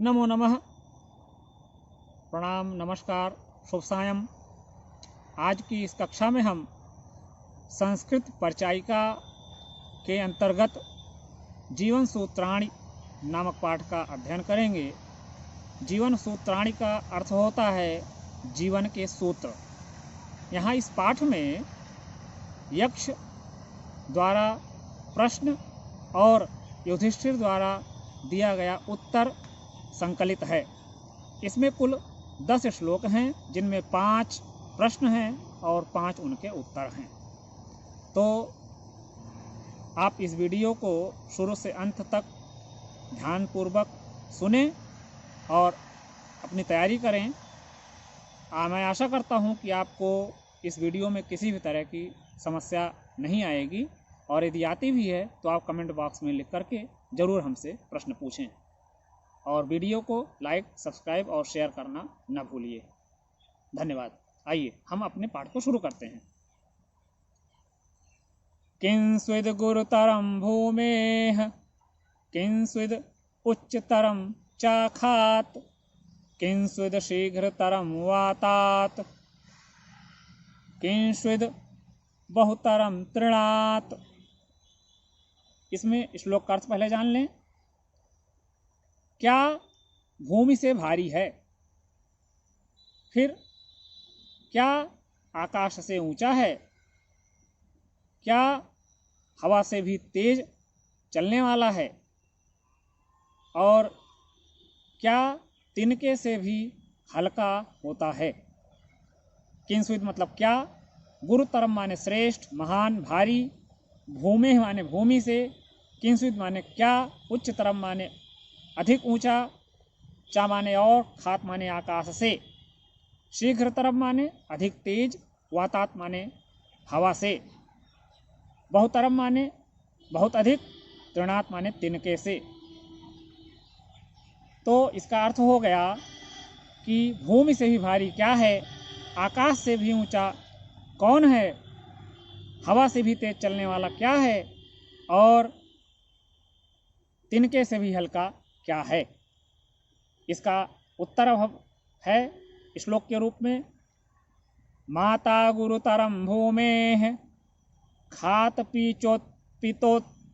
नमो नमः। प्रणाम, नमस्कार, शुभ सायं। आज की इस कक्षा में हम संस्कृत परिचायिका के अंतर्गत जीवन सूत्राणि नामक पाठ का अध्ययन करेंगे। जीवन सूत्राणि का अर्थ होता है जीवन के सूत्र। यहाँ इस पाठ में यक्ष द्वारा प्रश्न और युधिष्ठिर द्वारा दिया गया उत्तर संकलित है। इसमें कुल 10 श्लोक हैं, जिनमें 5 प्रश्न हैं और 5 उनके उत्तर हैं। तो आप इस वीडियो को शुरू से अंत तक ध्यानपूर्वक सुनें और अपनी तैयारी करें। मैं आशा करता हूं कि आपको इस वीडियो में किसी भी तरह की समस्या नहीं आएगी, और यदि आती भी है तो आप कमेंट बॉक्स में लिख करके ज़रूर हमसे प्रश्न पूछें। और वीडियो को लाइक, सब्सक्राइब और शेयर करना न भूलिए। धन्यवाद। आइए हम अपने पाठ को शुरू करते हैं। किंस्विद गुरुतरम भूमेः किंस्विद उच्चतरम चाखात किंस्विद शीघ्रतरम वातात किंस्विद बहुतरम तृणात्। इसमें श्लोक का अर्थ पहले जान लें। क्या भूमि से भारी है? फिर क्या आकाश से ऊंचा है? क्या हवा से भी तेज चलने वाला है? और क्या तिनके से भी हल्का होता है? किंस्विद मतलब क्या, गुरुतरम माने श्रेष्ठ, महान, भारी, भूमे माने भूमि से, किंस्विद माने क्या, उच्चतरम माने अधिक ऊंचा, चा माने और, खात माने आकाश से, शीघ्रतरम माने अधिक तेज, वातात माने हवा से, बहुतरम माने बहुत अधिक, तृणात माने तिनके से। तो इसका अर्थ हो गया कि भूमि से भी भारी क्या है, आकाश से भी ऊंचा कौन है, हवा से भी तेज चलने वाला क्या है, और तिनके से भी हल्का क्या है। इसका उत्तर है श्लोक के रूप में, माता गुरुतरम भूमेः खात पितोत्तरस्तथा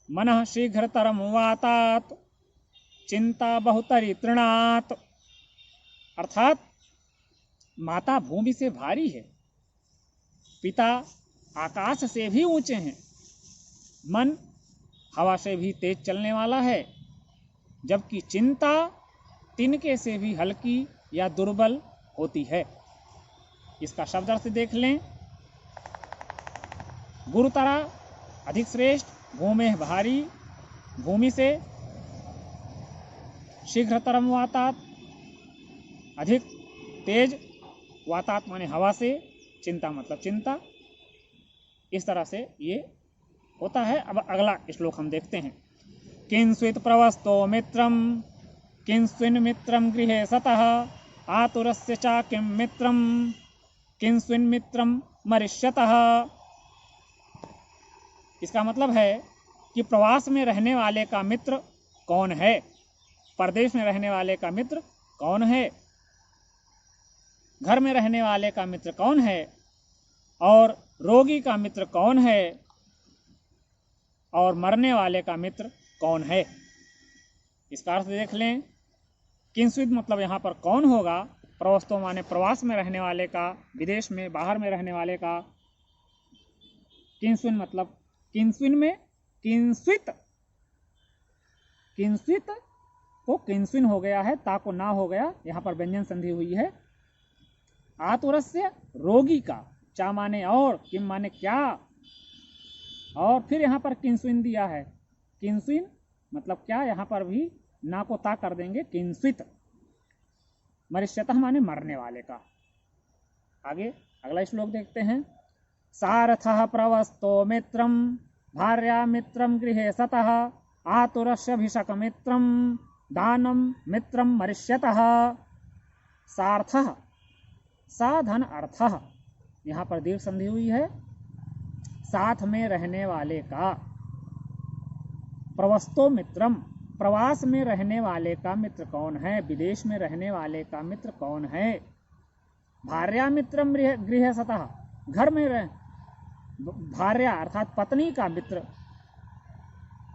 मनः शीघ्रतरम वातात चिंता बहुतरी तृणात्। अर्थात माता भूमि से भारी है, पिता आकाश से भी ऊंचे हैं, मन हवा से भी तेज चलने वाला है, जबकि चिंता तिनके से भी हल्की या दुर्बल होती है। इसका शब्द अर्थ देख लें। गुरुतरा अधिक श्रेष्ठ, भूमेः भारी भूमि से, शीघ्रतरम वातात अधिक तेज, वातात माने हवा से, चिंता मतलब चिंता। इस तरह से ये होता है। अब अगला श्लोक हम देखते हैं। किंस्वित् प्रवस्तो मित्रम किंस्विन् मित्रम गृहे सतः आतुरस्य चा किं मित्रम किंस्विन् मित्रम मरिष्यतः। इसका मतलब है कि प्रवास में रहने वाले का मित्र कौन है, परदेश में रहने वाले का मित्र कौन है, घर में रहने वाले का मित्र कौन है, और रोगी का मित्र कौन है, और मरने वाले का मित्र कौन है। इसका अर्थ देख लें। किंस्विद मतलब यहाँ पर कौन होगा, प्रवस्तो माने प्रवास में रहने वाले का, विदेश में बाहर में रहने वाले का। किंस्विन मतलब किंस्विन में किंस्वित, किंस्वित को किंस्विन हो गया है, ता को ना हो गया, यहाँ पर व्यंजन संधि हुई है। आतुरस्य रोगी का, चा माने और, किम माने क्या, और फिर यहाँ पर किंस्विन दिया है। किंस्विन मतलब क्या, यहाँ पर भी ना को ता कर देंगे, किंस्वित। मरिष्यतः माने मरने वाले का। आगे अगला श्लोक देखते हैं। सारथः प्रवस्तो मित्रम भार्या मित्रम गृहे सतः आतुरस्यभिषक मित्रम दानम मित्रम मरिष्यतः। सार्थः, साधन अर्थः, यहाँ पर दीर्घ संधि हुई है। साथ में रहने वाले का, प्रवस्तो मित्रम, प्रवास में रहने वाले का मित्र कौन है, विदेश में रहने वाले का मित्र कौन है। भार्या मित्रम गृहस्थः, घर में रह, भार्या अर्थात पत्नी का मित्र,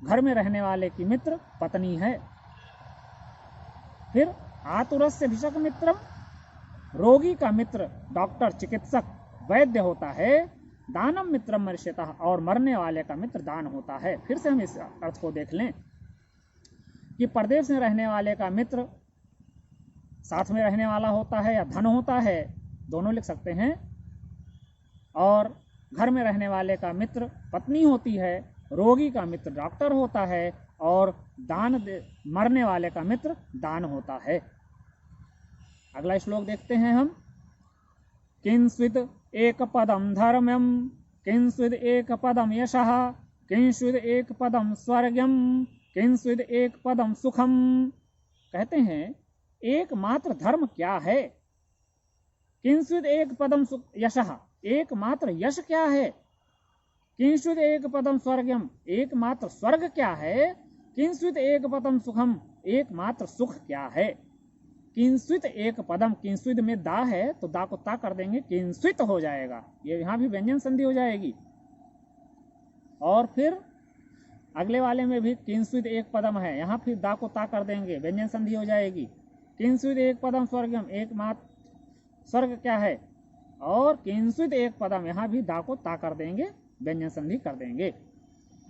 घर में रहने वाले की मित्र पत्नी है। फिर आतुरस्य भिषक मित्रम, रोगी का मित्र डॉक्टर चिकित्सक वैद्य होता है। दानम मित्रम मर्ष्यतः, और मरने वाले का मित्र दान होता है। फिर से हम इस अर्थ को देख लें कि परदेश में रहने वाले का मित्र साथ में रहने वाला होता है या धन होता है, दोनों लिख सकते हैं। और घर में रहने वाले का मित्र पत्नी होती है, रोगी का मित्र डॉक्टर होता है, और मरने वाले का मित्र दान होता है। अगला श्लोक देखते हैं हम। किंस्विद एक पदम धर्म्यम, किंस्विद एक पदम यशः, किंस्विद एक पदम स्वर्गम, किंस्विद एक पदम सुखम। कहते हैं एकमात्र धर्म क्या है। किंस्विद एक पदम यशः, एकमात्र यश क्या है। किंस्विद एक पदम स्वर्गम, एकमात्र स्वर्ग क्या है। किंस्विद एक पदम सुखम, एकमात्र सुख क्या है। किंस्वित एक पदम, किंस्वित में दा है तो दा को ता कर देंगे, किंस्वित हो जाएगा। ये यहाँ भी व्यंजन संधि हो जाएगी। और फिर अगले वाले में भी किंस्वित एक पदम है, यहाँ फिर दा को ता कर देंगे, व्यंजन संधि हो जाएगी। किंस्वित एक पदम स्वर्गम, एकमात्र स्वर्ग क्या है। और किंस्वित एक पदम, यहाँ भी दा को ता कर देंगे, व्यंजन संधि कर देंगे।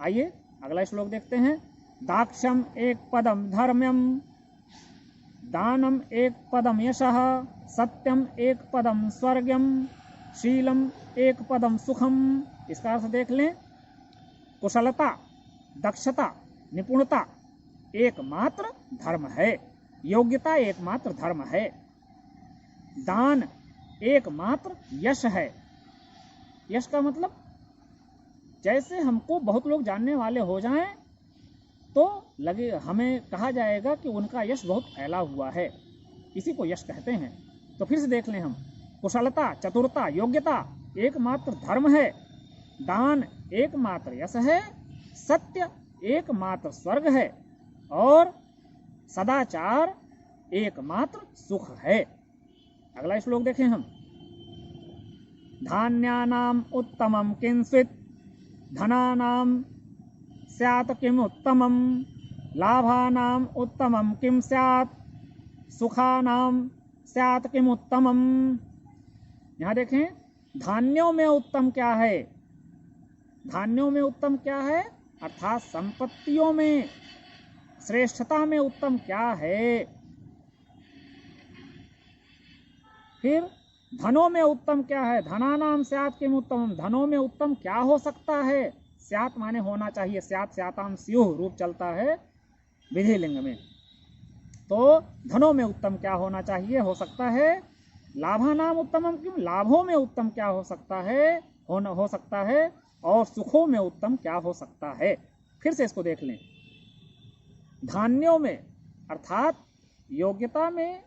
आइए अगला श्लोक देखते हैं। दाक्षम एक पदम धर्म्यम, दानम एक पदम यशः, सत्यम एक पदम स्वर्गम, शीलम एक पदम सुखम। इसका अर्थ देख लें। कुशलता, दक्षता, निपुणता एकमात्र धर्म है। योग्यता एकमात्र धर्म है। दान एकमात्र यश है। यश का मतलब जैसे हमको बहुत लोग जानने वाले हो जाएं तो लगे, हमें कहा जाएगा कि उनका यश बहुत फैला हुआ है, इसी को यश कहते हैं। तो फिर से देख लें हम। कुशलता, चतुरता, योग्यता एकमात्र धर्म है। दान एकमात्र यश है। सत्य एकमात्र स्वर्ग है। और सदाचार एकमात्र सुख है। अगला श्लोक देखें हम। धान्यानाम उत्तमम किंस्वित्, धनानाम स्यात् किम उत्तमम, लाभानाम उत्तमम किम स्यात्, सुखानाम स्यात् किम उत्तमम। यहाँ देखें, धान्यों में उत्तम क्या है। धान्यों में उत्तम क्या है अर्थात संपत्तियों में श्रेष्ठता में उत्तम क्या है। फिर धनों में उत्तम क्या है। धनानाम स्यात् किम उत्तमम, धनों में उत्तम क्या हो सकता है। स्यात् माने होना चाहिए, स्यात् स्याताम स्युः रूप चलता है विधिलिंग में। तो धनों में उत्तम क्या होना चाहिए, हो सकता है। लाभानाम उत्तमम किम, लाभों में उत्तम क्या हो सकता है, हो सकता है। और सुखों में उत्तम क्या हो सकता है। फिर से इसको देख लें। धान्यों में अर्थात योग्यता में,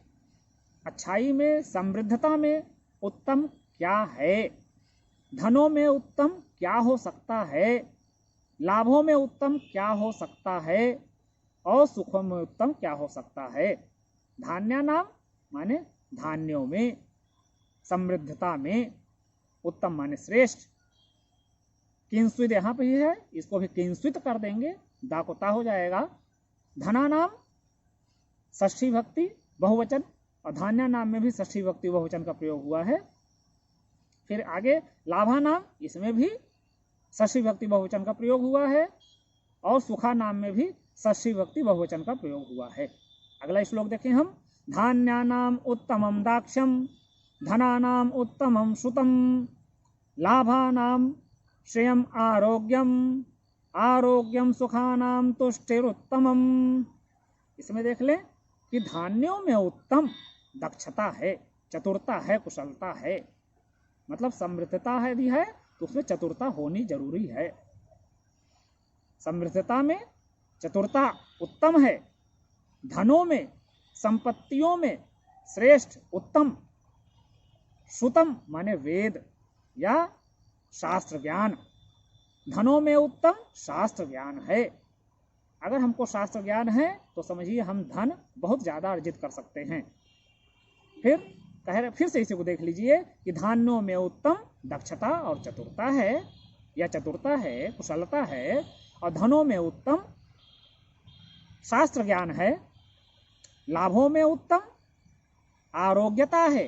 अच्छाई में, समृद्धता में उत्तम क्या है। धनों में उत्तम क्या हो सकता है। लाभों में उत्तम क्या हो सकता है। और सुखों में उत्तम क्या हो सकता है। धान्यानाम माने धान्यों में, समृद्धता में, उत्तम माने श्रेष्ठ। किंस्वित यहाँ पे ही है, इसको भी किंस्वित कर देंगे, दा को ता हो जाएगा। धनानाम षष्ठी भक्ति बहुवचन, और धान्या नाम में भी षष्ठी भक्ति बहुवचन का प्रयोग हुआ है। फिर आगे लाभा नाम, इसमें भी षष्ठी भक्ति बहुवचन का प्रयोग हुआ है। और सुखा नाम में भी षष्ठी भक्ति बहुवचन का प्रयोग हुआ है। अगला श्लोक देखें हम। धान्यानाम उत्तमम दाक्ष्यम, धनानाम उत्तमम श्रुतम, लाभानाम श्रेयम आरोग्यम, आरोग्यम सुखानाम तुष्टिरुत्तमम। इसमें देख लें कि धान्यों में उत्तम दक्षता है, चतुरता है, कुशलता है। मतलब समृद्धता है भी है तो उसमें चतुरता होनी जरूरी है। समृद्धता में चतुरता उत्तम है। धनों में, संपत्तियों में श्रेष्ठ उत्तम। श्रुतम माने वेद या शास्त्र ज्ञान। धनों में उत्तम शास्त्र ज्ञान है। अगर हमको शास्त्र ज्ञान है तो समझिए हम धन बहुत ज़्यादा अर्जित कर सकते हैं। फिर से इसी को देख लीजिए कि धान्यों में उत्तम दक्षता और चतुरता है, या चतुरता है, कुशलता है, और धनों में उत्तम शास्त्र ज्ञान है, लाभों में उत्तम आरोग्यता है,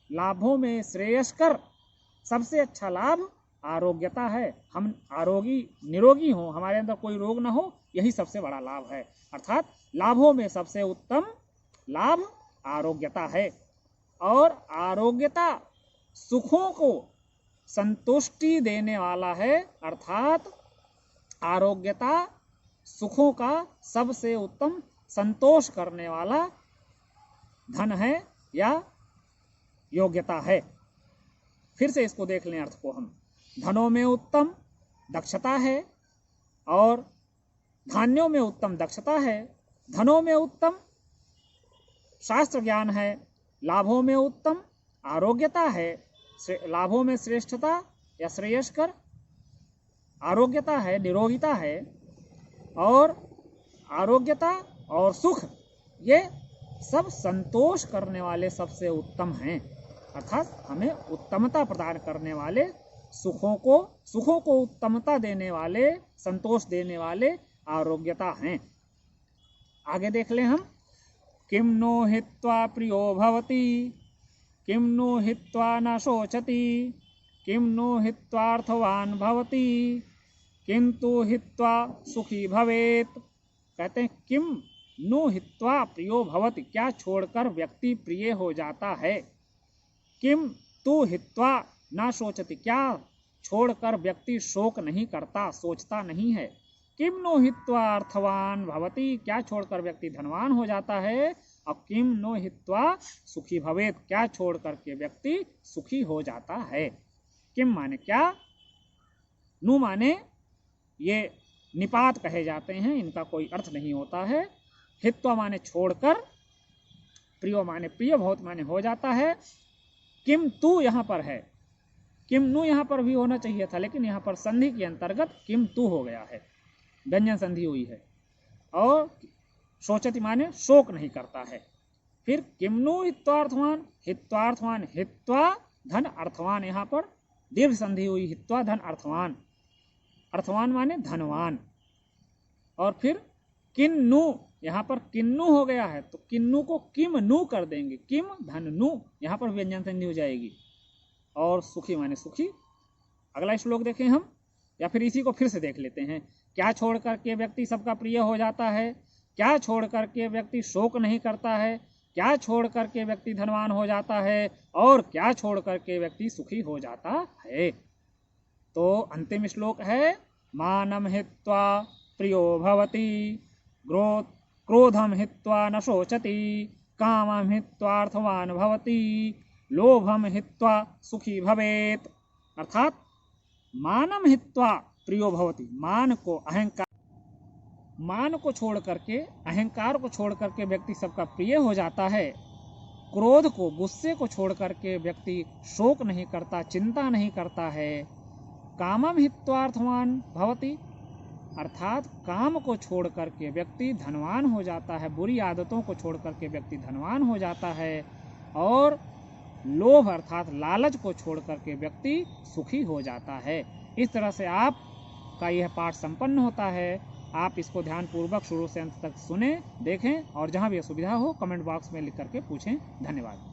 लाभों में श्रेयस्कर सबसे अच्छा लाभ आरोग्यता है, हम निरोगी हो, हमारे अंदर कोई रोग ना हो, यही सबसे बड़ा लाभ है। अर्थात लाभों में सबसे उत्तम लाभ आरोग्यता है, और आरोग्यता सुखों को संतुष्टि देने वाला है, अर्थात आरोग्यता सुखों का सबसे उत्तम संतोष करने वाला धन है या योग्यता है। फिर से इसको देख लें अर्थ को हम। धनों में उत्तम दक्षता है, और धान्यों में उत्तम दक्षता है, धनों में उत्तम शास्त्र ज्ञान है, लाभों में उत्तम आरोग्यता है, लाभों में श्रेष्ठता या श्रेयस्कर आरोग्यता है, निरोगिता है, और आरोग्यता और सुख ये सब संतोष करने वाले सबसे उत्तम हैं। अर्थात हमें उत्तमता प्रदान करने वाले सुखों को उत्तमता देने वाले, संतोष देने वाले आरोग्यता हैं। आगे देख लें हम। किम नो हित्वा प्रियो भवति, किम नो हित्वा न शोचति, किम नो हित्वार्थवान भवति, किंतु हित्वा सुखी भवेत। कहते हैं किम नु हित्वा प्रियो भवति, क्या छोड़कर व्यक्ति प्रिय हो जाता है। किम तु हित्वा ना सोचति, क्या छोड़कर व्यक्ति शोक नहीं करता, सोचता नहीं है। किम नो हित्वा अर्थवान भवति, क्या छोड़कर व्यक्ति धनवान हो जाता है। और किम नो हित्वा सुखी भवेत, क्या छोड़ करके व्यक्ति सुखी हो जाता है। किम माने क्या, नु माने ये निपात कहे जाते हैं, इनका कोई अर्थ नहीं होता है। हित्वा माने छोड़कर, प्रियो माने प्रिय, बहुत माने हो जाता है। किम तू यहाँ पर है, किम नु यहाँ पर भी होना चाहिए था, लेकिन यहाँ पर संधि के अंतर्गत किम तू हो गया है, व्यंजन संधि हुई है। और शोचति माने शोक नहीं करता है। फिर किम नु हित्वार्थवान, हित्वार्थवान हित्वा धन अर्थवान, यहाँ पर दीर्घ संधि हुई, हित्वा धन अर्थवान, अर्थवान माने धनवान। और फिर किन्नु, यहाँ पर किन्नु हो गया है तो किन्नु को किम नु कर देंगे, किम धन नु, यहाँ पर व्यंजन संधि हो जाएगी। और सुखी माने सुखी। अगला श्लोक देखें हम, या फिर इसी को फिर से देख लेते हैं। क्या छोड़ करके व्यक्ति सबका प्रिय हो जाता है, क्या छोड़ करके व्यक्ति शोक नहीं करता है, क्या छोड़ करके व्यक्ति धनवान हो जाता है, और क्या छोड़ करके व्यक्ति सुखी हो जाता है। तो अंतिम श्लोक है, मानम हित्वा प्रियो भवति, क्रोधम हित्वा न शोचति, कामम हित्वार्थवान भवति, लोभम हित्वा सुखी भवेत। अर्थात मानम हित्वा प्रियो भवति, मान को छोड़ करके, अहंकार को छोड़ करके व्यक्ति सबका प्रिय हो जाता है। क्रोध को, गुस्से को छोड़ करके व्यक्ति शोक नहीं करता, चिंता नहीं करता है। कामम हित्वार्थवान भवति, अर्थात काम को छोड़ करके व्यक्ति धनवान हो जाता है, बुरी आदतों को छोड़ करके व्यक्ति धनवान हो जाता है। और लोभ अर्थात लालच को छोड़ करके व्यक्ति सुखी हो जाता है। इस तरह से आपका यह पाठ संपन्न होता है। आप इसको ध्यानपूर्वक शुरू से अंत तक सुने, देखें, और जहाँ भी असुविधा हो कमेंट बॉक्स में लिख करके पूछें। धन्यवाद।